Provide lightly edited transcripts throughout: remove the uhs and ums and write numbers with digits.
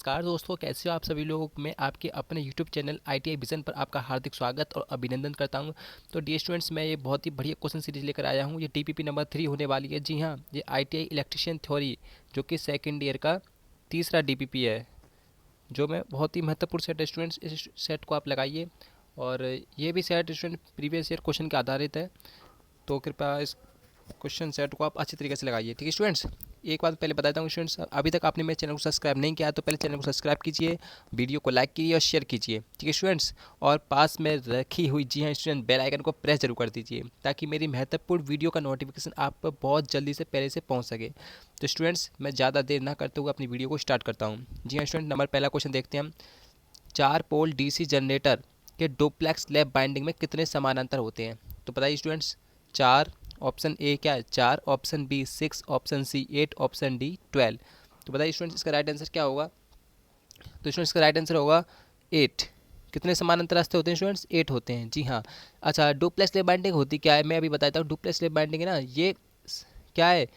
नमस्कार दोस्तों, कैसे हो आप सभी लोग। मैं आपके अपने यूट्यूब चैनल ITI विजन पर आपका हार्दिक स्वागत और अभिनंदन करता हूं। तो डियर स्टूडेंट्स, मैं ये बहुत ही बढ़िया क्वेश्चन सीरीज लेकर आया हूं। ये TPP नंबर 3 होने वाली है। जी हाँ, ये ITI इलेक्ट्रिशियन थ्योरी जो कि सेकेंड ईयर का तीसरा DPP है, जो मैं बहुत ही महत्वपूर्ण सेट है स्टूडेंट्स। इस सेट को आप लगाइए और ये भी set student previous year question के आधारित है। तो कृपया इस क्वेश्चन सेट को आप अच्छी तरीके से लगाइए। ठीक है स्टूडेंट्स, एक बात पहले बताता हूँ स्टूडेंट्स, अभी तक आपने मेरे चैनल को सब्सक्राइब नहीं किया तो पहले चैनल को सब्सक्राइब कीजिए, वीडियो को लाइक कीजिए और शेयर कीजिए। ठीक है स्टूडेंट्स, और पास में रखी हुई जी हाँ स्टूडेंट बेल आइकन को प्रेस जरूर कर दीजिए ताकि मेरी महत्वपूर्ण वीडियो का नोटिफिकेशन आप पर बहुत जल्दी से पहले से पहुँच सके। तो स्टूडेंट्स, मैं ज़्यादा देर ना करते हुए अपनी वीडियो को स्टार्ट करता हूँ। जी हाँ स्टूडेंट, नंबर पहला क्वेश्चन देखते हैं हम। 4 पोल DC जनरेटर के डुप्लेक्स लैप बाइंडिंग में कितने समानांतर होते हैं। तो बताइए स्टूडेंट्स, 4, ऑप्शन ए क्या है 4, option B 6, option C 8, option D 12। तो बताइए स्टूडेंट्स, इसका राइट आंसर क्या होगा। तो स्टूडेंट्स इसका राइट आंसर होगा 8। कितने समानांतर रास्ते होते हैं स्टूडेंट्स, 8 होते हैं। जी हाँ। अच्छा, डुप्लेक्स लैप बाइंडिंग होती क्या है, मैं अभी बताता हूँ। डुप्लेक्स लैप बाइंडिंग है ना, ये क्या है,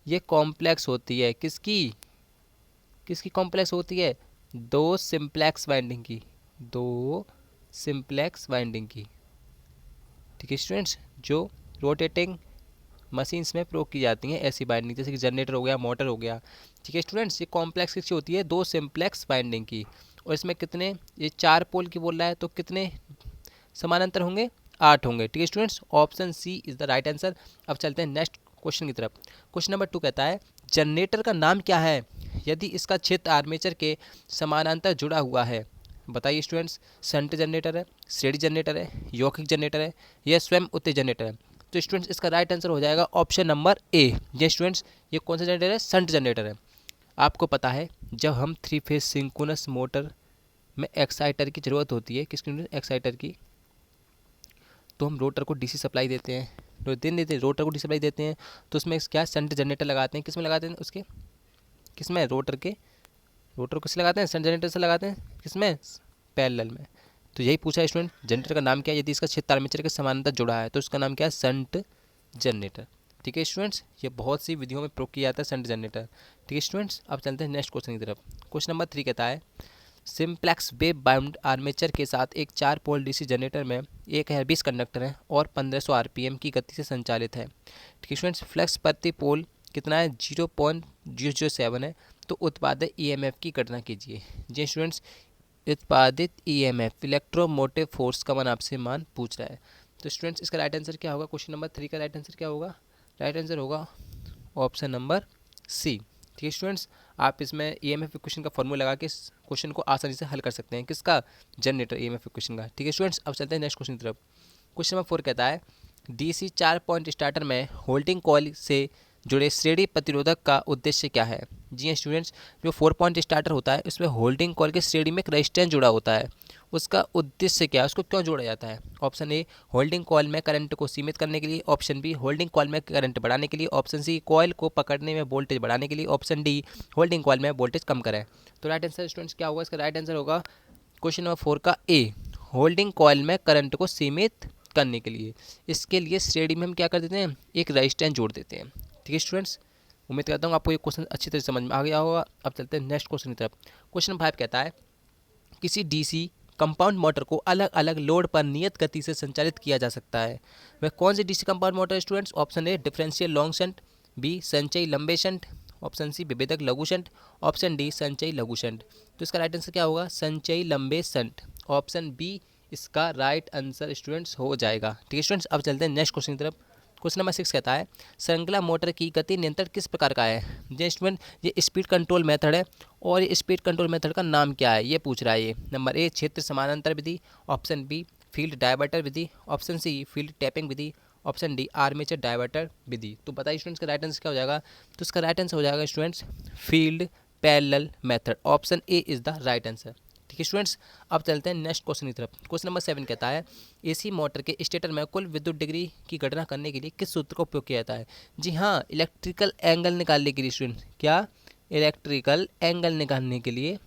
ये कॉम्प्लेक्स होती है। किसकी किसकी कॉम्प्लेक्स होती है, दो सिंप्लेक्स बाइंडिंग की, दो सिंप्लेक्स बाइंडिंग की। ठीक है स्टूडेंट्स, जो रोटेटिंग मशीन्स में प्रयोग की जाती हैं ऐसी बाइंडिंग, जैसे कि जनरेटर हो गया, मोटर हो गया। ठीक है स्टूडेंट्स, ये कॉम्प्लेक्स किसकी होती है, दो सिंप्लेक्स बाइंडिंग की। और इसमें कितने, ये 4 पोल की बोल रहा है तो कितने समानांतर होंगे, 8 होंगे। ठीक है students, option C is the right answer. अब चलते हैं नेक्स्ट क्वेश्चन की तरफ। क्वेश्चन नंबर 2 कहता है, जनरेटर का नाम क्या है यदि इसका क्षेत्र आर्मेचर के समानांतर जुड़ा हुआ है। बताइए स्टूडेंट्स, शंट जनरेटर है, श्रेणी जनरेटर है, यौगिक जनरेटर है, यह स्वयं उत्तेजित जनरेटर है। तो स्टूडेंट्स, इसका राइट आंसर हो जाएगा ऑप्शन नंबर ए। ये स्टूडेंट्स, ये कौन सा जनरेटर है, शंट जनरेटर है। आपको पता है, जब हम 3 फेज सिंक्रोनस मोटर में एक्साइटर की ज़रूरत होती है, किसकी, एक्साइटर की, तो हम रोटर को DC सप्लाई देते हैं, तो दिन देते हैं रोटर को DC सप्लाई देते हैं। तो उसमें क्या शंट जनरेटर लगाते हैं, किस में लगाते हैं, उसके किस में, रोटर के, रोटर को किस लगाते हैं, शंट जनरेटर से लगाते हैं, किस में, पैरेलल में। तो यही पूछा है स्टूडेंट, जनरेटर का नाम क्या है यदि इसका क्षेत्र आर्मेचर के समानांतर जुड़ा है, तो उसका नाम क्या है, शंट जनरेटर। ठीक है स्टूडेंट्स, ये बहुत सी विधियों में प्रयोग किया जाता है शंट जनरेटर। ठीक है स्टूडेंट्स, अब चलते हैं नेक्स्ट क्वेश्चन की तरफ। क्वेश्चन नंबर 3 कहता है, सिंप्लेक्स वेब बाउंड आर्मेचर के साथ एक 4 पोल DC जनरेटर में 1020 कंडक्टर है और 1500 RPM की गति से संचालित है। ठीक है स्टूडेंट्स, फ्लक्स प्रति पोल कितना है, 0.007 है। तो उत्पादित EMF की गणना कीजिए। जी स्टूडेंट्स, उत्पादित EMF इलेक्ट्रोमोटिव फोर्स का मान आपसे मान पूछ रहा है। तो स्टूडेंट्स, इसका राइट आंसर क्या होगा, क्वेश्चन नंबर 3 का राइट आंसर क्या होगा, राइट आंसर होगा ऑप्शन नंबर सी। ठीक है स्टूडेंट्स, आप इसमें EMF इक्वेशन का फॉर्मूला लगा के इस क्वेश्चन को आसानी से हल कर सकते हैं, किसका, जनरेटर EMF इक्वेशन का। ठीक है स्टूडेंट्स, अब चलते हैं नेक्स्ट क्वेश्चन की तरफ। क्वेश्चन नंबर 4 कहता है, DC 4 पॉइंट स्टार्टर में होल्डिंग कॉइल से जुड़े श्रेणी प्रतिरोधक का उद्देश्य क्या है। जी हाँ स्टूडेंट्स, जो 4 पॉइंट स्टार्टर होता है उसमें होल्डिंग कॉइल के श्रेणी में एक रेजिस्टेंस जुड़ा होता है, उसका उद्देश्य क्या है, उसको क्यों जोड़ा जाता है। ऑप्शन ए, होल्डिंग कॉइल में करंट को सीमित करने के लिए, ऑप्शन बी, होल्डिंग कॉइल में करंट बढ़ाने के लिए, ऑप्शन सी, कॉइल को पकड़ने में वोल्टेज बढ़ाने के लिए, ऑप्शन डी, होल्डिंग कॉइल में वोल्टेज कम करें। तो राइट आंसर स्टूडेंट्स क्या होगा, इसका राइट आंसर होगा क्वेश्चन नंबर 4 का ए, होल्डिंग कॉइल में करंट को सीमित करने के लिए। इसके लिए श्रेणी में हम क्या कर देते हैं, एक रेजिस्टेंस जोड़ देते हैं। ठीक है स्टूडेंट्स, उम्मीद करता हूँ आपको ये क्वेश्चन अच्छी तरह से समझ में आ गया होगा। अब चलते हैं नेक्स्ट क्वेश्चन की तरफ। क्वेश्चन 5 कहता है, किसी DC कंपाउंड मोटर को अलग अलग लोड पर नियत गति से संचालित किया जा सकता है। वह कौन सी DC कंपाउंड मोटर है students. Option A, differential long shunt, B, संचयी लंबे शंट, ऑप्शन सी, विभेदक लघु शंट, ऑप्शन डी, संचयी लघु शंट। तो इसका राइट आंसर क्या होगा, संचयी लंबे शंट, ऑप्शन बी इसका राइट आंसर स्टूडेंट्स हो जाएगा। ठीक है स्टूडेंट्स, अब चलते हैं नेक्स्ट क्वेश्चन की तरफ। क्वेश्चन नंबर 6 कहता है, श्रृंखला मोटर की गति नियंत्रण किस प्रकार का है। जी स्टूडेंट, ये स्पीड कंट्रोल मेथड है और ये स्पीड कंट्रोल मेथड का नाम क्या है, ये पूछ रहा है ये। नंबर ए, क्षेत्र समानांतर विधि, ऑप्शन बी, फील्ड डायवर्टर विधि, ऑप्शन सी, फील्ड टैपिंग विधि, ऑप्शन डी, आर्मेचर डायवर्टर विधि। तो बताइए स्टूडेंट्स का राइट आंसर क्या हो जाएगा। तो इसका राइट आंसर हो जाएगा students field parallel method, option A is the right answer. ठीक है स्टूडेंट्स, अब चलते हैं नेक्स्ट क्वेश्चन की तरफ। क्वेश्चन नंबर 7 कहता है, AC मोटर के स्टेटर में कुल विद्युत डिग्री की गणना करने के लिए किस सूत्र का उपयोग किया जाता है। जी हाँ, इलेक्ट्रिकल एंगल निकालने के लिए स्टूडेंट, क्या, इलेक्ट्रिकल एंगल निकालने के लिए।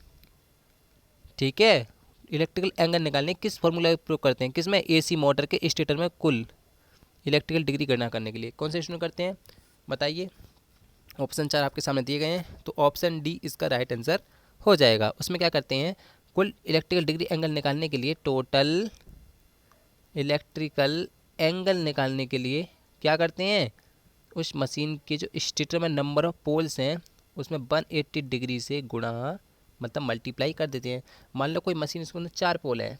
ठीक है, इलेक्ट्रिकल एंगल निकालने किस फॉर्मूला का उपयोग करते हैं, किसमें, AC मोटर के स्टेटर में कुल इलेक्ट्रिकल डिग्री गणना करने के लिए कौन से स्टूडेंट करते हैं, बताइए। ऑप्शन 4 आपके सामने दिए गए हैं, तो ऑप्शन डी इसका राइट आंसर हो जाएगा। उसमें क्या करते हैं, कुल इलेक्ट्रिकल डिग्री एंगल निकालने के लिए, टोटल इलेक्ट्रिकल एंगल निकालने के लिए क्या करते हैं, उस मशीन के जो स्टेटर में नंबर ऑफ पोल्स हैं उसमें 180 डिग्री से गुणा, मतलब मल्टीप्लाई कर देते हैं। मान लो कोई मशीन, इसके अंदर 4 पोल है,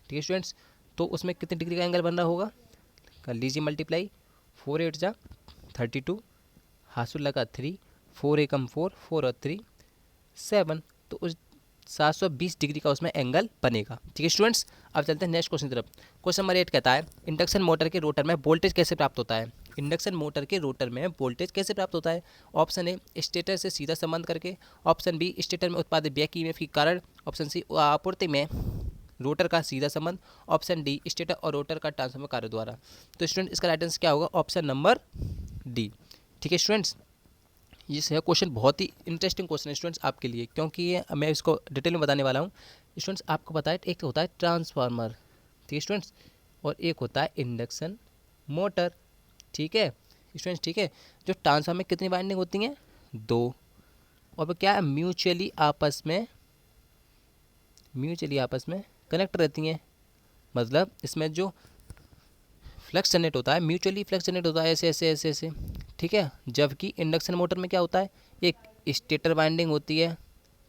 ठीक है स्टूडेंट्स, तो उसमें कितने डिग्री का एंगल बन रहा होगा, कर लीजिए मल्टीप्लाई। 4 8 जा 32, हासु लगा 3, 4 एकम 4, 4 और 3 7, तो उस 720 डिग्री का उसमें एंगल बनेगा। ठीक है स्टूडेंट्स, अब चलते हैं नेक्स्ट क्वेश्चन की तरफ। क्वेश्चन नंबर 8 कहता है, इंडक्शन मोटर के रोटर में वोल्टेज कैसे प्राप्त होता है। इंडक्शन मोटर के रोटर में वोल्टेज कैसे प्राप्त होता है। ऑप्शन ए, स्टेटर से सीधा संबंध करके। ऑप्शन बी, स्टेटर में उत्पादित बैक ईएमएफ के कारण। ऑप्शन सी, आपूर्ति में रोटर का सीधा संबंध। ऑप्शन डी, स्टेटर और रोटर का ट्रांसफार्मर कार्य द्वारा। तो स्टूडेंट इसका राइट आंसर क्या होगा, ऑप्शन नंबर डी। ठीक है स्टूडेंट्स, ये है क्वेश्चन, बहुत ही इंटरेस्टिंग क्वेश्चन है स्टूडेंट्स आपके लिए, क्योंकि ये मैं इसको डिटेल में बताने वाला हूँ। स्टूडेंट्स आपको पता है, एक होता है ट्रांसफार्मर, ठीक है स्टूडेंट्स, और एक होता है इंडक्शन मोटर। ठीक है स्टूडेंट्स, ठीक है। जो ट्रांसफार्मर में कितनी वाइंडिंग होती हैं, 2, और वो क्या है, म्यूचुअली आपस में कनेक्ट रहती हैं। मतलब इसमें जो फ्लक्स जनरेट होता है, म्यूचुअली फ्लक्स जनरेट होता है, ऐसे ऐसे ऐसे ऐसे, ठीक है। जबकि इंडक्शन मोटर में क्या होता है, एक स्टेटर वाइंडिंग होती है,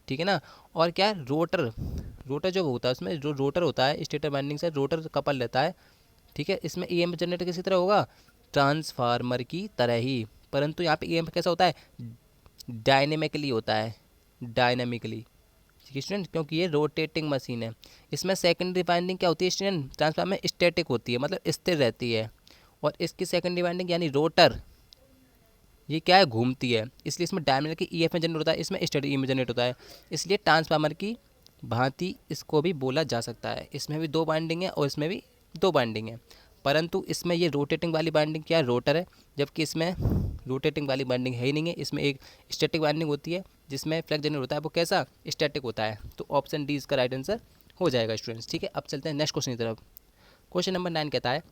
ठीक है ना, और क्या है, रोटर जो होता है, उसमें जो रोटर होता है, स्टेटर वाइंडिंग से रोटर कपल रहता है, ठीक है। इसमें ईएमएफ जनरेटर किसी तरह होगा, ट्रांसफार्मर की तरह ही, परंतु यहाँ पे ईएमएफ कैसा होता है, डायनेमिकली होता है, डायनेमिकली, ठीक है स्टूडेंट, क्योंकि ये रोटेटिंग मशीन है। इसमें सेकेंडरी वाइंडिंग क्या होती है स्टूडेंट, ट्रांसफार्मर में स्टैटिक होती है, मतलब स्थिर रहती है, और इसकी सेकेंडरी वाइंडिंग यानी रोटर, ये क्या है, घूमती है, इसलिए इसमें डायनेमिक की ईएफ में जनरेट होता है, इसमें स्टैटिक में जनरेट होता है। इसलिए ट्रांसफार्मर की भांति इसको भी बोला जा सकता है। इसमें भी 2 बाइंडिंग है और इसमें भी 2 बाइंडिंग है, परंतु इसमें ये रोटेटिंग वाली बाइंडिंग क्या है, रोटर है, जबकि इसमें रोटेटिंग वाली बाइंडिंग है ही नहीं है। इसमें एक स्टैटिक बाइंडिंग होती है जिसमें फ्लक्स जनरेट होता है, वो कैसा, स्टैटिक होता है। तो ऑप्शन डी इसका राइट आंसर हो जाएगा स्टूडेंट्स। ठीक है, अब चलते हैं नेक्स्ट क्वेश्चन की तरफ। क्वेश्चन नंबर 9 कहता है,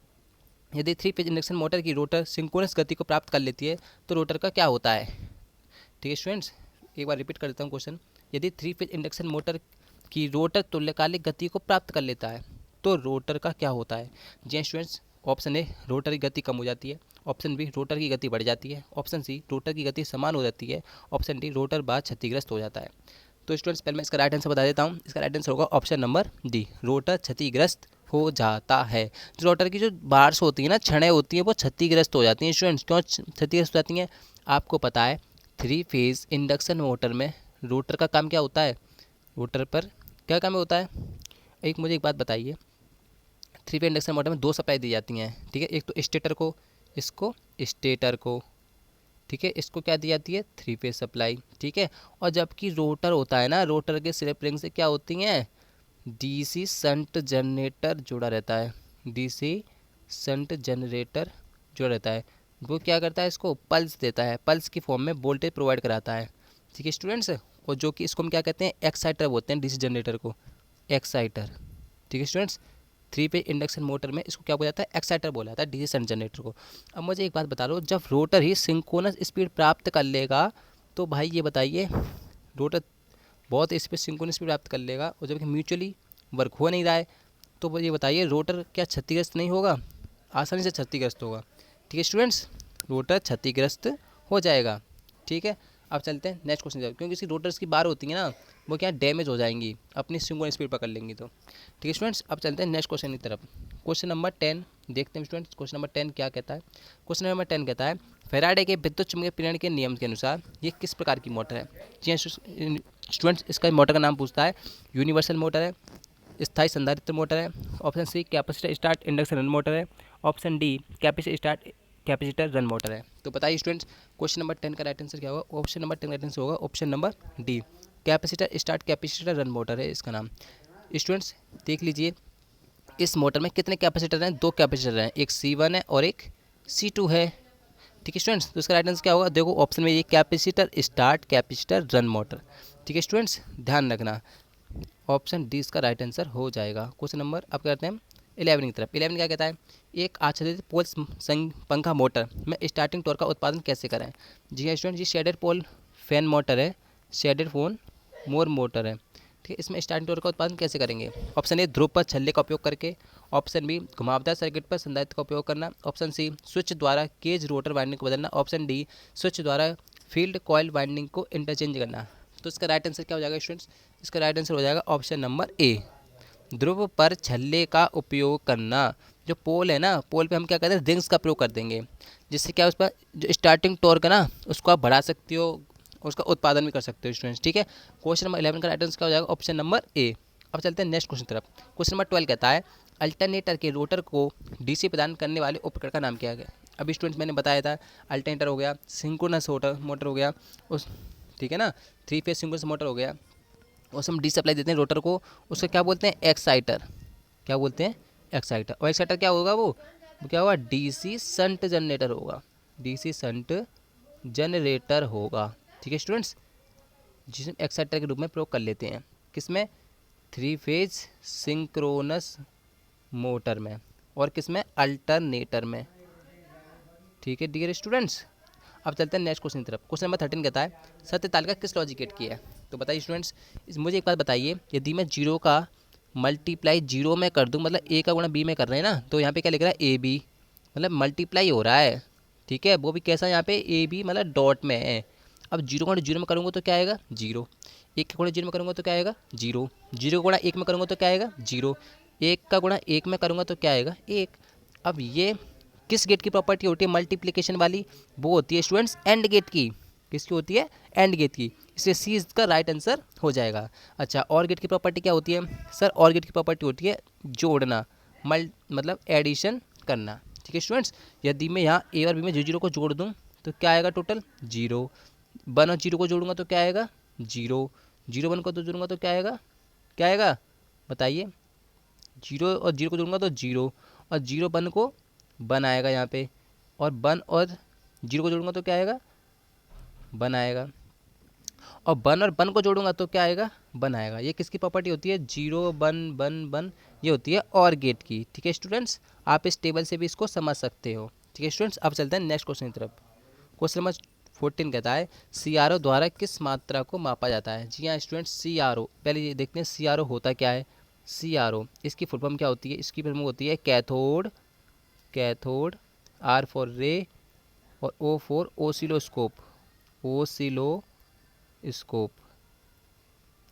यदि 3 फेज इंडक्शन मोटर की रोटर सिंक्रोनस गति को प्राप्त कर लेती है तो रोटर का क्या होता है। ठीक है स्टूडेंट्स, एक बार रिपीट कर देता हूँ क्वेश्चन। यदि 3 फेज इंडक्शन मोटर की रोटर तुल्यकालिक गति को प्राप्त कर लेता है तो रोटर का क्या होता है। जी स्टूडेंट्स, ऑप्शन ए, रोटर की गति कम हो जाती है। ऑप्शन बी, रोटर की गति बढ़ जाती है। ऑप्शन सी, रोटर की गति समान हो जाती है। ऑप्शन डी, रोटर बाद क्षतिग्रस्त हो जाता है। तो स्टूडेंट्स पहले मैं इसका राइट आंसर बता देता हूँ। इसका राइट आंसर होगा ऑप्शन नंबर डी, रोटर क्षतिग्रस्त हो जाता है। जो रोटर की जो बार्स होती है ना, छड़ें होती हैं, वो क्षतिग्रस्त हो जाती हैं स्टूडेंट्स। क्यों क्षतिग्रस्त हो जाती हैं, आपको पता है 3 फेज इंडक्शन मोटर में रोटर का काम क्या होता है, रोटर पर क्या काम होता है। एक मुझे एक बात बताइए, 3 फेज इंडक्शन मोटर में 2 सप्लाई दी जाती हैं, ठीक है। एक तो स्टेटर को, इसको स्टेटर को, ठीक है, इसको क्या दी जाती है, 3 फेज सप्लाई, ठीक है। और जबकि रोटर होता है ना, रोटर के स्लिप रिंग से क्या होती हैं, डीसी शंट जनरेटर जुड़ा रहता है, डीसी शंट जनरेटर जुड़ा रहता है। वो क्या करता है, इसको पल्स देता है, पल्स की फॉर्म में वोल्टेज प्रोवाइड कराता है, ठीक है स्टूडेंट्स। और जो कि इसको हम क्या कहते हैं, एक्साइटर बोलते हैं, डीसी जनरेटर को एक्साइटर, ठीक है स्टूडेंट्स। 3 फेज इंडक्शन मोटर में इसको क्या बोला जाता है, एक्साइटर बोला जाता है, डीसी शंट जनरेटर को। अब मुझे एक बात बता लो, जब रोटर ही सिंक्रोनस स्पीड प्राप्त कर लेगा तो भाई ये बताइए, रोटर बहुत स्पीड सिंक्रोनस स्पीड प्राप्त कर लेगा और जबकि म्यूचुअली वर्क हो नहीं रहा है, तो ये बताइए रोटर क्या क्षतिग्रस्त नहीं होगा, आसानी से क्षतिग्रस्त होगा। ठीक है स्टूडेंट्स, रोटर क्षतिग्रस्त हो जाएगा। ठीक है, अब चलते हैं नेक्स्ट क्वेश्चन, क्योंकि इसकी रोटर्स की बार होती है ना, वो क्या डैमेज हो जाएंगी, अपनी सिंक्रोनस स्पीड पकड़ लेंगी। तो ठीक है स्टूडेंट्स, अब चलते हैं नेक्स्ट क्वेश्चन की तरफ। क्वेश्चन नंबर 10 देखते हैं स्टूडेंट्स। क्वेश्चन नंबर 10 क्या कहता है, क्वेश्चन नंबर 10 कहता है, फैराडे के विद्युत चुम्बकीय प्रेरण के नियम के अनुसार ये किस प्रकार की मोटर है। जी स्टूडेंट्स, इसका मोटर का नाम पूछता है, यूनिवर्सल मोटर है, स्थायी संधारित्र मोटर है। Option C, capacitor start induction run motor है। Option D, capacitor run motor है। तो बताइए स्टूडेंट्स, क्वेश्चन नंबर 10 का राइट आंसर क्या होगा। ऑप्शन नंबर 10 का राइट आंसर होगा option number D, capacitor start capacitor run motor है इसका नाम। स्टूडेंट्स देख लीजिए, इस मोटर में कितने कैपेसिटर हैं, 2 कैपेसिटर हैं, एक C1 है और एक C2 है। ठीक है स्टूडेंट्स, तो इसका राइट आंसर क्या होगा, देखो ऑप्शन में ये capacitor start capacitor run motor. ठीक है स्टूडेंट्स, ध्यान रखना, ऑप्शन डी इसका राइट आंसर हो जाएगा। क्वेश्चन नंबर अब करते हैं 11 की तरफ। 11 क्या कहता है, एक आच्छादित पोल पंखा मोटर में स्टार्टिंग टॉर्क का उत्पादन कैसे करें। जी हाँ स्टूडेंट, ये शेडेड पोल फैन मोटर है, शेडेड पोल मोर मोटर है। ठीक है, इसमें स्टार्टिंग टॉर्क का उत्पादन कैसे करेंगे? ऑप्शन ए ध्रुव पर छल्ले का उपयोग करके, ऑप्शन बी घुमावदार सर्किट पर संधारित्र का उपयोग करना, ऑप्शन सी स्विच द्वारा केज रोटर वाइंडिंग को बदलना, ऑप्शन डी स्विच द्वारा फील्ड कॉइल वाइंडिंग को इंटरचेंज करना। तो इसका राइट आंसर क्या हो जाएगा स्टूडेंट्स? इसका राइट आंसर हो जाएगा ऑप्शन नंबर ए, ध्रुव पर छल्ले का उपयोग करना। जो पोल है ना, पोल पे हम क्या करते हैं, रिंग्स का प्रयोग कर देंगे, जिससे क्या उस पर जो स्टार्टिंग टॉर्क है ना उसको आप बढ़ा सकते हो, उसका उत्पादन भी कर सकते हो स्टूडेंट्स। ठीक है, क्वेश्चन नंबर 11 का राइट आंसर क्या हो जाएगा? ऑप्शन नंबर ए। अब चलते हैं नेक्स्ट क्वेश्चन तरफ। क्वेश्चन नंबर 12 कहता है अल्टरनेटर के रोटर को डीसी प्रदान करने वाले उपकरण का नाम क्या है? अभी स्टूडेंट्स मैंने बताया था, अल्टरनेटर हो गया, सिंक्रोनस मोटर हो गया उस, ठीक है ना, 3 फेज सिंक्रोनस मोटर हो गया, उस हम डी सप्लाई देते हैं रोटर को, उसको क्या बोलते हैं? एक्साइटर। क्या बोलते हैं? एक्साइटर। और एक्साइटर क्या होगा? वो क्या होगा? डीसी शंट जनरेटर होगा, डीसी शंट जनरेटर होगा। ठीक है स्टूडेंट्स, जिसे एक्साइटर के रूप में प्रयोग कर लेते हैं किसमें? 3 फेज सिंक्रोनस मोटर में, और किसमें? अल्टरनेटर में। ठीक है डियर स्टूडेंट्स, अब चलते हैं नेक्स्ट क्वेश्चन की तरफ। क्वेश्चन नंबर 13 कहता है सत्य तालिका किस लॉजिक गेट की है? तो बताइए स्टूडेंट्स, मुझे एक बात बताइए, यदि मैं जीरो का मल्टीप्लाई जीरो में कर दूं, मतलब ए का गुणा बी में कर रहे हैं ना, तो यहाँ पे क्या लिख रहा है? ए बी, मतलब मल्टीप्लाई हो रहा है। ठीक है, वो भी कैसा? यहाँ पे ए बी मतलब डॉट में है। अब जीरो गुणा जीरो में करूँगा तो क्या आएगा? जीरो। एक का गुणा जीरो में करूँगा तो क्या आएगा? जीरो। जीरो का गुणा एक में करूँगा तो क्या आएगा? जीरो। एक का गुणा एक में करूँगा तो क्या आएगा? एक। अब ये किस गेट की प्रॉपर्टी होती है मल्टीप्लिकेशन वाली? वो होती है स्टूडेंट्स एंड गेट की। किसकी होती है? एंड गेट की। इसलिए सी इसका राइट आंसर हो जाएगा। अच्छा, और गेट की प्रॉपर्टी क्या होती है? सर और गेट की प्रॉपर्टी होती है जोड़ना, मतलब एडिशन करना। ठीक है स्टूडेंट्स, यदि मैं यहाँ ए और बी में जीरो को जोड़ दूँ तो क्या आएगा? Total zero. 1 और 0 को जोड़ूंगा तो क्या आएगा? जीरो। 0 1 को तो जोड़ूंगा तो क्या आएगा? क्या आएगा बताइए? 0 और 0 को जोड़ूंगा तो 0, और 0 1 को 1 आएगा यहाँ पे, और 1 और 0 को जोड़ूंगा तो क्या आएगा? 1 आएगा, और 1 और 1 को जोड़ूंगा तो क्या आएगा? 1 आएगा। ये किसकी प्रॉपर्टी होती है? 0 1 1 1, ये होती है और गेट की। ठीक है स्टूडेंट्स, आप इस टेबल से भी इसको समझ सकते हो। ठीक है स्टूडेंट्स, अब चलते हैं नेक्स्ट क्वेश्चन की तरफ। क्वेश्चन नंबर 14 कहता है CRO द्वारा किस मात्रा को मापा जाता है? जी हाँ स्टूडेंट्स, CRO पहले ये देखते हैं CRO होता क्या है। CRO इसकी फुल फॉर्म क्या होती है? इसकी फुल फॉर्म होती है कैथोड, कैथोड, R फॉर रे, और O फॉर ओसिलोस्कोप, ओसिलोस्कोप।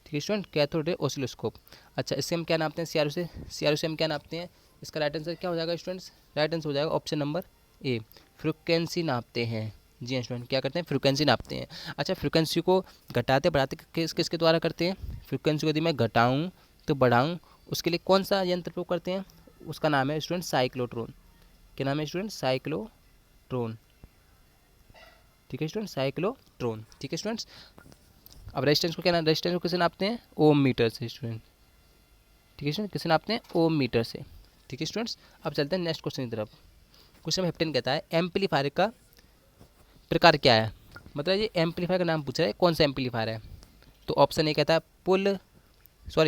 ठीक है स्टूडेंट, कैथोड रे ओसिलोस्कोप। अच्छा, इससे हम क्या नापते हैं? CRO से, CRO से हम क्या नापते हैं? इसका राइट आंसर क्या हो जाएगा स्टूडेंट्स? राइट आंसर हो जाएगा ऑप्शन नंबर ए, फ्रिक्वेंसी नापते हैं। जी हाँ स्टूडेंट, क्या करते हैं? फ्रिक्वेंसी नापते हैं। अच्छा, फ्रिक्वेंसी को घटाते बढ़ाते किसके द्वारा करते हैं? फ्रिक्वेंसी को यदि मैं घटाऊँ तो बढ़ाऊँ, उसके लिए कौन सा यंत्र प्रयोग करते हैं? उसका नाम है स्टूडेंट साइक्लोट्रॉन। क्या नाम है स्टूडेंट? साइक्लोट्रॉन। ठीक है स्टूडेंट, साइक्लोट्रॉन। ठीक है स्टूडेंट्स, अब रेजिस्टेंस को क्या नाम? रेजिस्टेंस को किसे नापते हैं? ओम मीटर से स्टूडेंट। ठीक है स्टूडेंट, किसे नापते हैं? ओम मीटर से। ठीक है स्टूडेंट्स, अब चलते हैं नेक्स्ट क्वेश्चन की तरफ। क्वेश्चन नंबर 15 कहता है एम्पलीफायर का प्रकार क्या है? मतलब ये एम्पलीफायर का नाम पूछ रहा है, कौन सा एम्पलीफायर है? तो ऑप्शन ए कहता है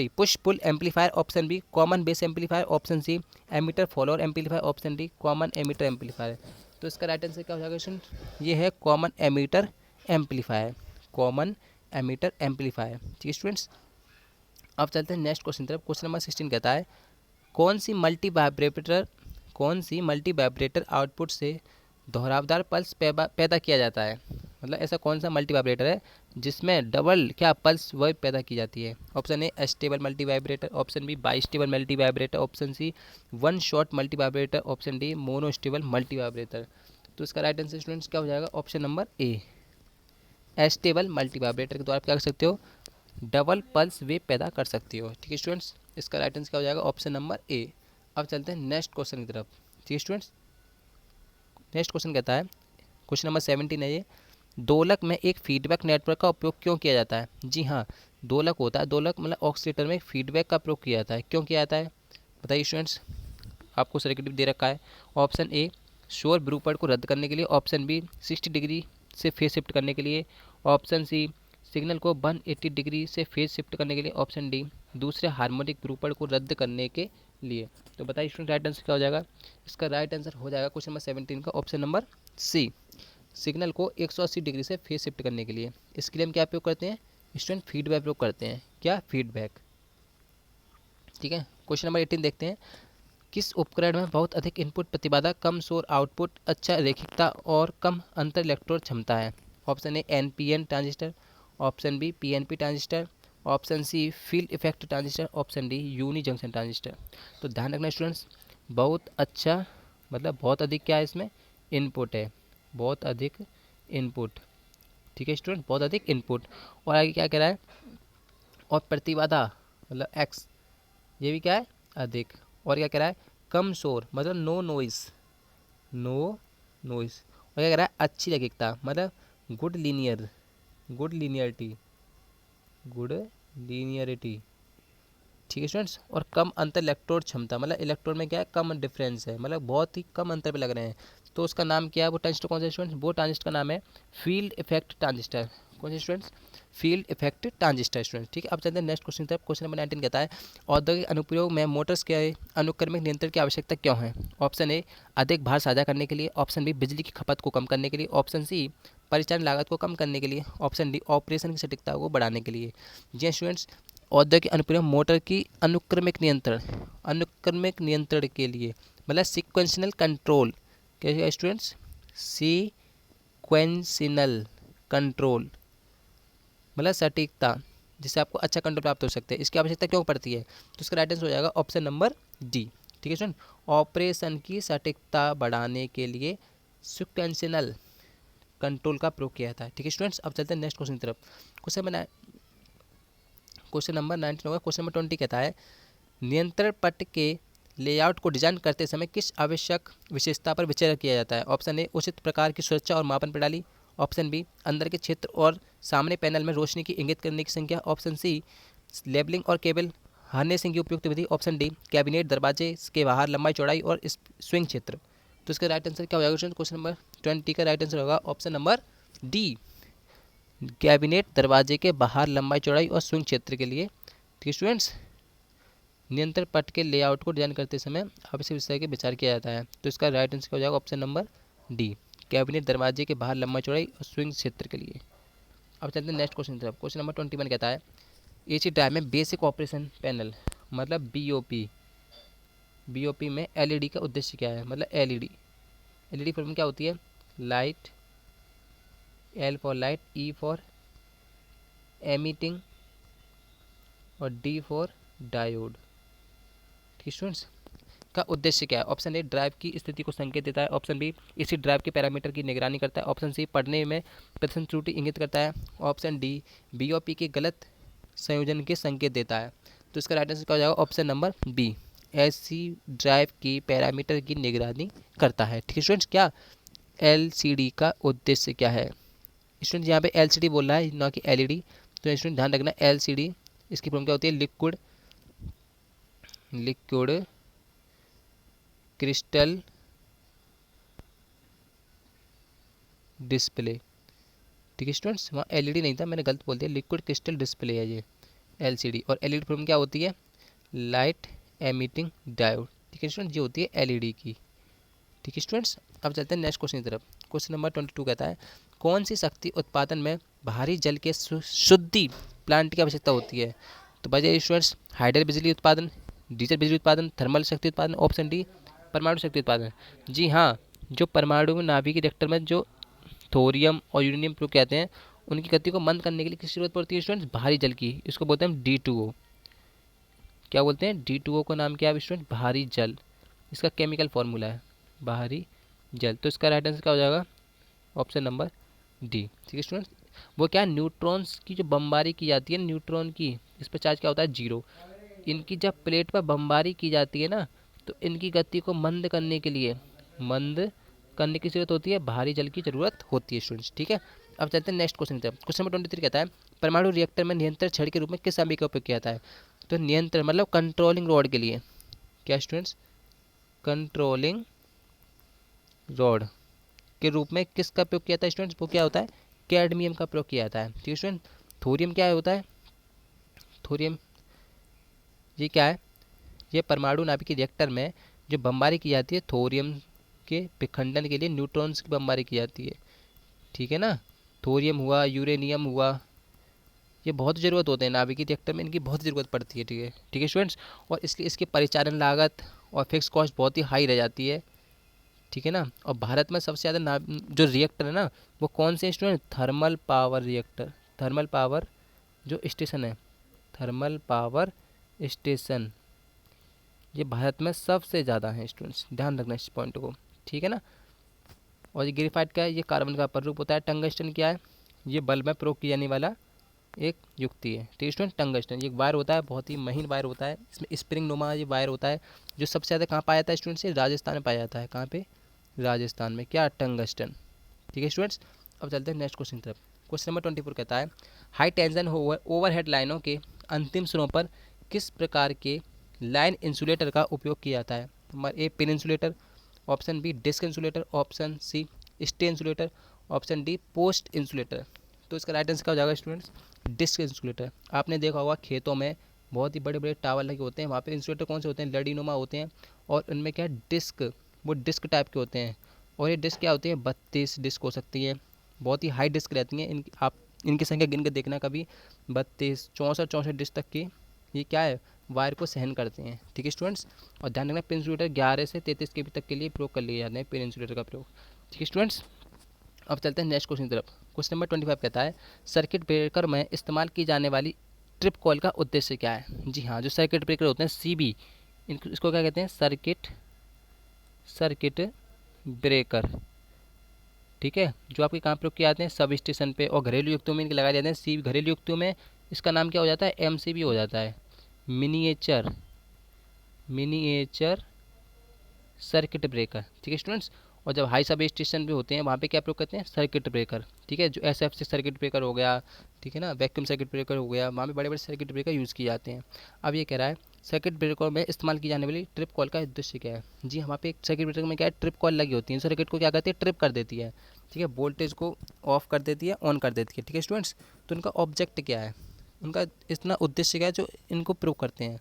push pull amplifier, option B common base amplifier, option C emitter follower amplifier, option D common emitter amplifier. तो इसका राइट आंसर क्या हो जाएगा स्टूडेंट? ये है common emitter amplifier, common emitter amplifier. ठीक है स्टूडेंट्स, अब चलते हैं नेक्स्ट क्वेश्चन तरफ। क्वेश्चन नंबर 16 कहता है कौन सी मल्टी वाइब्रेटर आउटपुट से दोहरावदार पल्स पैदा किया जाता है? मतलब ऐसा कौन सा मल्टी वाइब्रेटर है जिसमें डबल क्या पल्स वेव पैदा की जाती है? Option A stable multivibrator, option B bistable multivibrator, option C one shot multivibrator, option D monostable multivibrator. तो इसका राइट आंसर स्टूडेंट्स क्या हो जाएगा? Option number A, stable multivibrator के द्वारा आप क्या कर सकते हो? डबल पल्स वेव पैदा कर सकती हो। ठीक है स्टूडेंट्स, इसका राइट आंसर क्या हो जाएगा? ऑप्शन नंबर ए। अब चलते हैं नेक्स्ट क्वेश्चन की तरफ। ठीक है स्टूडेंट्स, नेक्स्ट क्वेश्चन कहता है, क्वेश्चन नंबर 17 है ये, दोलक में एक फीडबैक नेटवर्क का उपयोग क्यों किया जाता है? जी हाँ, दोलक होता है, दोलक मतलब ऑक्सीलेटर में फीडबैक का प्रयोग किया जाता है। क्यों किया जाता है बताइए स्टूडेंट्स? आपको सर्किट दे रखा है। ऑप्शन ए शोर विरूपण को रद्द करने के लिए, ऑप्शन बी 60 डिग्री से फेज शिफ्ट करने के लिए, ऑप्शन सी सिग्नल को 180 डिग्री से फेज शिफ्ट करने के लिए, ऑप्शन डी दूसरे हार्मोनिक विरूपण को रद्द करने के लिए। तो बताइए स्टूडेंट राइट आंसर क्या हो जाएगा? इसका राइट आंसर हो जाएगा क्वेश्चन नंबर 17 का ऑप्शन नंबर सी, सिग्नल को 180 डिग्री से फेज शिफ्ट करने के लिए। इसके लिए हम क्या उपयोग करते हैं? स्टूडेंट फीडबैक प्रयोग करते हैं। क्या? फीडबैक। ठीक है, क्वेश्चन नंबर 18 देखते हैं। किस उपकरण में बहुत अधिक इनपुट प्रतिबाधा, कम शोर आउटपुट, अच्छा रेखिकता और कम अंतर इलेक्ट्रोड क्षमता है? Option A NPN transistor, option B PNP transistor, option C field effect transistor, option D unijunction transistor. तो ध्यान रखना स्टूडेंट्स, बहुत अच्छा मतलब बहुत अधिक क्या है इसमें? इनपुट है, बहुत अधिक इनपुट। ठीक है स्टूडेंट, बहुत अधिक इनपुट। और आगे क्या कह रहा है? और प्रतिबाधा मतलब एक्स, ये भी क्या है? अधिक। और क्या कह रहा है? कम शोर मतलब नो नॉइस, नो नॉइस। और क्या कह रहा है? अच्छी रैखिकता मतलब good linear, good linearity, good linearity. ठीक है स्टूडेंट्स। और कम अंतर इलेक्ट्रोड क्षमता मतलब इलेक्ट्रोड में क्या है? कम डिफरेंस है, मतलब बहुत ही कम अंतर पे लग रहे हैं। तो उसका नाम क्या है? वो ट्रांजिस्टर कौन सा स्टूडेंट्स? वो ट्रांजिस्टर का नाम है फील्ड इफेक्ट ट्रांजिस्टर। कौन से students? Field effect transistor students. ठीक है, अब चलते हैं नेक्स्ट क्वेश्चन तरफ। क्वेश्चन नंबर 19 कहता है औद्योगिक अनुप्रयोग में मोटर्स के अनुक्रमिक नियंत्रण की आवश्यकता क्यों है? ऑप्शन ए अधिक भार साझा करने के लिए, ऑप्शन बी बिजली की खपत को कम करने के लिए, ऑप्शन सी परिचालन लागत को कम करने के लिए, ऑप्शन डी ऑपरेशन की सटीकता को बढ़ाने के लिए। जी स्टूडेंट्स, औद्योगिक अनुप्रयोग मोटर की अनुक्रमिक नियंत्रण, अनुक्रमिक नियंत्रण के लिए मतलब सीक्वेंशियल कंट्रोल। क्या है स्टूडेंट्स? सीक्वेंशियल कंट्रोल मतलब सटीकता, जिससे आपको अच्छा कंट्रोल प्राप्त हो सकते हैं। इसकी आवश्यकता क्यों पड़ती है? तो इसका राइट आंसर हो जाएगा ऑप्शन नंबर डी। ठीक है स्टूडेंट, ऑपरेशन की सटीकता बढ़ाने के लिए सीक्वेंशियल कंट्रोल का प्रयोग किया जाता है। ठीक है स्टूडेंट्स, अब चलते हैं नेक्स्ट क्वेश्चन की तरफ। क्वेश्चन नंबर 19 होगा। क्वेश्चन नंबर 20 कहता है नियंत्रण पट के लेआउट को डिजाइन करते समय किस आवश्यक विशेषता पर विचार किया जाता है? ऑप्शन ए उचित प्रकार की सुरक्षा और मापन प्रणाली, ऑप्शन बी अंदर के क्षेत्र और सामने पैनल में रोशनी की इंगित करने की संख्या, ऑप्शन सी लेबलिंग और केबल हार्नेसिंग की उपयुक्त विधि, ऑप्शन डी कैबिनेट दरवाजे के बाहर लंबाई चौड़ाई और स्विंग क्षेत्र। तो इसका राइट आंसर क्या हो जाएगा? क्वेश्चन नंबर 20 का राइट आंसर होगा ऑप्शन नंबर डी, कैबिनेट दरवाजे के बाहर लंबाई चौड़ाई और स्विंग क्षेत्र के लिए। ठीक स्टूडेंट्स, नियंत्रण पट के लेआउट को डिजाइन करते समय आवश्यक विषय के विचार किया जाता है। तो इसका राइट आंसर हो जाएगा ऑप्शन नंबर डी, कैबिनेट दरवाजे के बाहर लंबाई चौड़ाई और स्विंग क्षेत्र के लिए। अब चलते हैं नेक्स्ट क्वेश्चन की तरफ। क्वेश्चन नंबर 21 कहता है एसी ड्राइव में बेसिक ऑपरेशन पैनल मतलब बीओपी, बीओपी में एलईडी का उद्देश्य क्या है? मतलब एलईडी, एलईडी फॉर्म क्या होती है? Light, L for light, E for emitting और डी फॉर डायोड। ठीक स्टूडेंट्स, का उद्देश्य क्या है? ऑप्शन ए ड्राइव की स्थिति को संकेत देता है, ऑप्शन बी इसी ड्राइव के पैरामीटर की निगरानी करता है, ऑप्शन सी पढ़ने में प्रदर्शन त्रुटि इंगित करता है, ऑप्शन डी बीओपी के गलत संयोजन के संकेत देता है। तो इसका राइट आंसर क्या हो जाएगा? ऑप्शन नंबर बी, ऐसी ड्राइव की पैरामीटर की निगरानी करता है। ठीक है स्टूडेंट्स, क्या एलसीडी का उद्देश्य क्या है? स्टूडेंट यहाँ पे एलसीडी बोल रहा है ना कि एलईडी, तो स्टूडेंट ध्यान रखना एलसीडी इसकी फॉर्म क्या होती है? Liquid, liquid crystal display. ठीक है स्टूडेंट्स, वहाँ एलईडी नहीं था, मैंने गलत बोल दिया, लिक्विड क्रिस्टल डिस्प्ले है ये एलसीडी। और एलईडी फॉर्म क्या होती है? Light emitting diode. ठीक है स्टूडेंट, ये होती है एलईडी की। ठीक है स्टूडेंट्स, अब चलते हैं नेक्स्ट क्वेश्चन की तरफ। क्वेश्चन नंबर 22 कहता है कौन सी शक्ति उत्पादन में भारी जल के शुद्धि प्लांट की आवश्यकता होती है? तो बजाय स्टूडेंट्स हाइडल बिजली उत्पादन, डीजल बिजली उत्पादन, थर्मल शक्ति उत्पादन, ऑप्शन डी परमाणु शक्ति उत्पादन। जी हाँ, जो परमाणु नाभिक रिएक्टर में जो थोरियम और यूरेनियम प्रयोग किए जाते हैं उनकी गति को मंद करने के लिए किसकी जरूरत पड़ती है स्टूडेंट्स? भारी जल की। इसको बोलते हैं D2O। क्या बोलते हैं? D2O को नाम क्या है स्टूडेंट? भारी जल। इसका केमिकल फॉर्मूला है भारी जल। तो इसका राइट आंसर क्या हो जाएगा? Option number D. ठीक है स्टूडेंट्स, वो क्या है? न्यूट्रॉन्स की जो बमबारी की जाती है, न्यूट्रॉन की, इस पर चार्ज क्या होता है? जीरो। इनकी जब प्लेट पर बमबारी की जाती है ना, तो इनकी गति को मंद करने के लिए, मंद करने की जरूरत होती है, भारी जल की जरूरत होती है स्टूडेंट्स। ठीक है, अब चलते हैं नेक्स्ट क्वेश्चन की तरफ। क्वेश्चन नंबर 23 कहता है परमाणु रिएक्टर में नियंत्रण छड़ के रूप में किस सामग्री का उपयोग किया जाता है? तो नियंत्रण मतलब कंट्रोलिंग रॉड के लिए। क्या स्टूडेंट्स? कंट्रोलिंग रॉड के रूप में किसका प्रयोग किया जाता है स्टूडेंट्स? वो क्या होता है? कैडमियम का प्रयोग किया जाता है। ठीक है स्टूडेंट, थोरियम क्या होता है? थोरियम ये क्या है? ये परमाणु नाभिक रिएक्टर में जो बमबारी की जाती है, थोरियम के विखंडन के लिए न्यूट्रॉन्स की बमबारी की जाती है। ठीक है ना, थोरियम हुआ, यूरेनियम हुआ, ये बहुत ज़रूरत होते हैं नाभिकीय रिएक्टर में, इनकी बहुत ज़रूरत पड़ती है। ठीक है स्टूडेंट्स। और इसलिए इसकी परिचालन लागत और फिक्स कॉस्ट बहुत ही हाई रह जाती है। ठीक है ना। और भारत में सबसे ज़्यादा जो रिएक्टर है ना, वो कौन से student? Thermal power reactor, thermal power जो स्टेशन है, थर्मल पावर स्टेशन, ये भारत में सबसे ज़्यादा है स्टूडेंट्स, ध्यान रखना इस पॉइंट को। ठीक है ना। और ये ग्रेफाइट क्या है? ये कार्बन का पररूप होता है। टंगस्टन क्या है? ये बल्ब में प्रयोग किया जाने वाला एक युक्ति है। ठीक है स्टूडेंट। टंगस्टन ये एक वायर होता है, बहुत ही महीन वायर होता है, इसमें स्प्रिंग नुमा ये वायर होता है, जो सबसे ज़्यादा कहाँ पाया जाता है स्टूडेंट्स? ये राजस्थान में पाया जाता है। कहाँ पे? राजस्थान में। क्या? टंगस्टन। ठीक है स्टूडेंट्स। अब चलते हैं नेक्स्ट क्वेश्चन की तरफ। क्वेश्चन नंबर 24 कहता है हाई टेंशन ओवरहेड लाइनों के अंतिम सिरों पर किस प्रकार के लाइन इंसुलेटर का उपयोग किया जाता है? Number A pin insulator, option B disc insulator, option C stay insulator, option D post insulator. तो इसका राइट आंसर क्या हो जाएगा स्टूडेंट्स? Disc insulator. आपने देखा होगा खेतों में बहुत ही बड़े बड़े टावर लगे होते हैं, वहाँ पे इंसुलेटर कौन से होते हैं? लड़ीनुमा होते हैं। और उनमें क्या है? डिस्क, वो डिस्क टाइप के होते हैं। और ये डिस्क क्या होती है? 32 डिस्क हो सकती है, बहुत ही हाई डिस्क रहती हैं। आप इनकी संख्या गिन के देखना कभी, 32, 64 डिस्क तक की ये क्या है? वायर को सहन करते हैं। ठीक है स्टूडेंट्स। और ध्यान रखना पिन इंसुलेटर 11 से 33 के बी तक के लिए प्रयोग कर लिए जाते हैं, पिन इंसुलेटर का प्रयोग। ठीक है स्टूडेंट्स। अब चलते हैं नेक्स्ट क्वेश्चन की तरफ। क्वेश्चन नंबर 25 कहता है सर्किट ब्रेकर में इस्तेमाल की जाने वाली ट्रिप कॉइल का उद्देश्य क्या है? जी हाँ, जो सर्किट ब्रेकर होते हैं सीबी, इसको क्या कहते हैं? Circuit breaker. ठीक है। जो आपके कहाँ प्रयोग किए जाते हैं? सब स्टेशन पे और घरेलू युक्तियों में इनके लगाए जाते हैं। सी घरेलू युक्तियों में इसका नाम क्या हो जाता है? एमसीबी हो जाता है, मिनिएचर मिनिएचर सर्किट ब्रेकर। ठीक है स्टूडेंट्स। और जब हाई सब स्टेशन पे होते हैं वहाँ पे क्या प्रयोग करते हैं? Circuit breaker. ठीक है। जो एसएफ सर्किट ब्रेकर हो गया, ठीक है ना, वैक्यूम सर्किट ब्रेकर हो गया, वहाँ पे बड़े बड़े सर्किट ब्रेकर यूज़ किए जाते हैं। अब ये कह रहा है सर्किट ब्रेकर में इस्तेमाल की जाने वाली ट्रिप कॉल का उद्देश्य क्या है? जी, वहाँ पे एक सर्किट ब्रेकर में क्या है? ट्रिप कॉल लगी होती है, सर्किट को क्या करती है? ट्रिप कर देती है। ठीक है। वोल्टेज को ऑफ कर देती है, ऑन कर देती है। ठीक है स्टूडेंट्स। तो उनका ऑब्जेक्ट क्या है? उनका इतना उद्देश्य क्या है जो इनको प्रयोग करते हैं?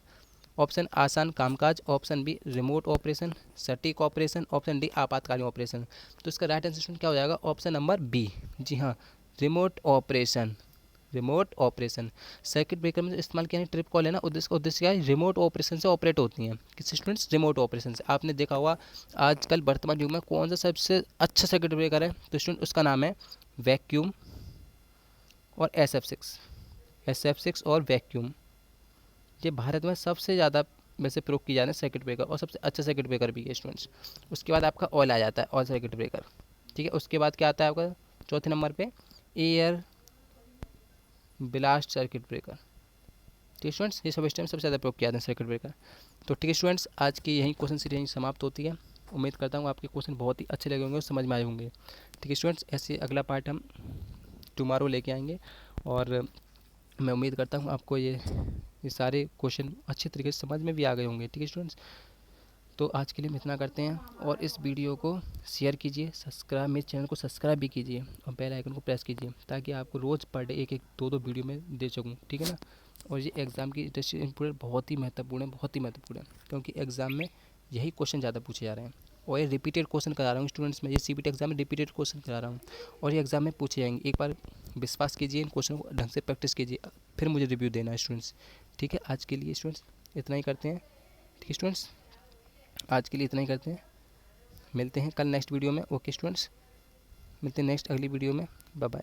ऑप्शन आसान कामकाज, ऑप्शन बी रिमोट ऑपरेशन, सटीक ऑपरेशन, ऑप्शन डी आपातकालीन ऑपरेशन। तो इसका राइट आंसर क्या हो जाएगा? Option number B. जी हाँ, remote operation. Remote operation circuit breaker में इस्तेमाल किया ट्रिप कॉल है ना, उद्देश्य क्या है? रिमोट ऑपरेशन से ऑपरेट होती हैं। किससे स्टूडेंट्स? रिमोट ऑपरेशन से। आपने देखा होगा आजकल वर्तमान युग में कौन सा सबसे अच्छा सर्किट ब्रेकर है? तो स्टूडेंट उसका नाम है वैक्यूम और SF6 और वैक्यूम। ये भारत में सबसे ज़्यादा वैसे प्रयोग किए जा रहे हैं सर्किट ब्रेकर, और सबसे अच्छा सर्किट ब्रेकर भी है स्टूडेंट्स। उसके बाद आपका ऑयल आ जाता है, ऑयल सर्किट ब्रेकर। ठीक है। उसके बाद क्या आता है आपका चौथे नंबर पे? Air blast circuit breaker. ठीक है स्टूडेंट्स। ये सब इस टाइम सबसे ज़्यादा प्रयोग किया जाता है सर्किट ब्रेकर। तो ठीक है स्टूडेंट्स, आज की यही क्वेश्चन सीरीज यहीं समाप्त होती है। उम्मीद करता हूँ आपके क्वेश्चन बहुत ही अच्छे लगे होंगे और समझ में आए होंगे। ठीक है स्टूडेंट्स, ऐसे अगला पार्ट हम टुमारो लेके आएंगे, और मैं उम्मीद करता हूँ आपको ये सारे क्वेश्चन अच्छे तरीके से समझ में भी आ गए होंगे। ठीक है स्टूडेंट्स। तो आज के लिए हम इतना करते हैं, और इस वीडियो को शेयर कीजिए, सब्सक्राइब, मेरे चैनल को सब्सक्राइब भी कीजिए, और बेल आइकन को प्रेस कीजिए, ताकि आपको रोज़ पर डे एक एक दो दो वीडियो में दे सकूँ। ठीक है ना। और ये एग्ज़ाम की दृष्टि से बहुत ही महत्वपूर्ण है, बहुत ही महत्वपूर्ण है, क्योंकि एग्ज़ाम में यही क्वेश्चन ज़्यादा पूछे जा रहे हैं। और ये रिपीटेड क्वेश्चन करा रहा हूँ स्टूडेंट्स में, ये सीबीटी एग्जाम में रिपीटेड क्वेश्चन करा रहा हूँ, और ये एग्ज़ाम में पूछे जाएंगे। एक बार विश्वास कीजिए, इन क्वेश्चन को ढंग से प्रैक्टिस कीजिए, फिर मुझे रिव्यू देना है स्टूडेंट्स। ठीक है। आज के लिए स्टूडेंट्स इतना ही करते हैं। ठीक है स्टूडेंट्स, आज के लिए इतना ही करते हैं। मिलते हैं कल नेक्स्ट वीडियो में। ओके स्टूडेंट्स, मिलते हैं नेक्स्ट अगली वीडियो में। Bye bye.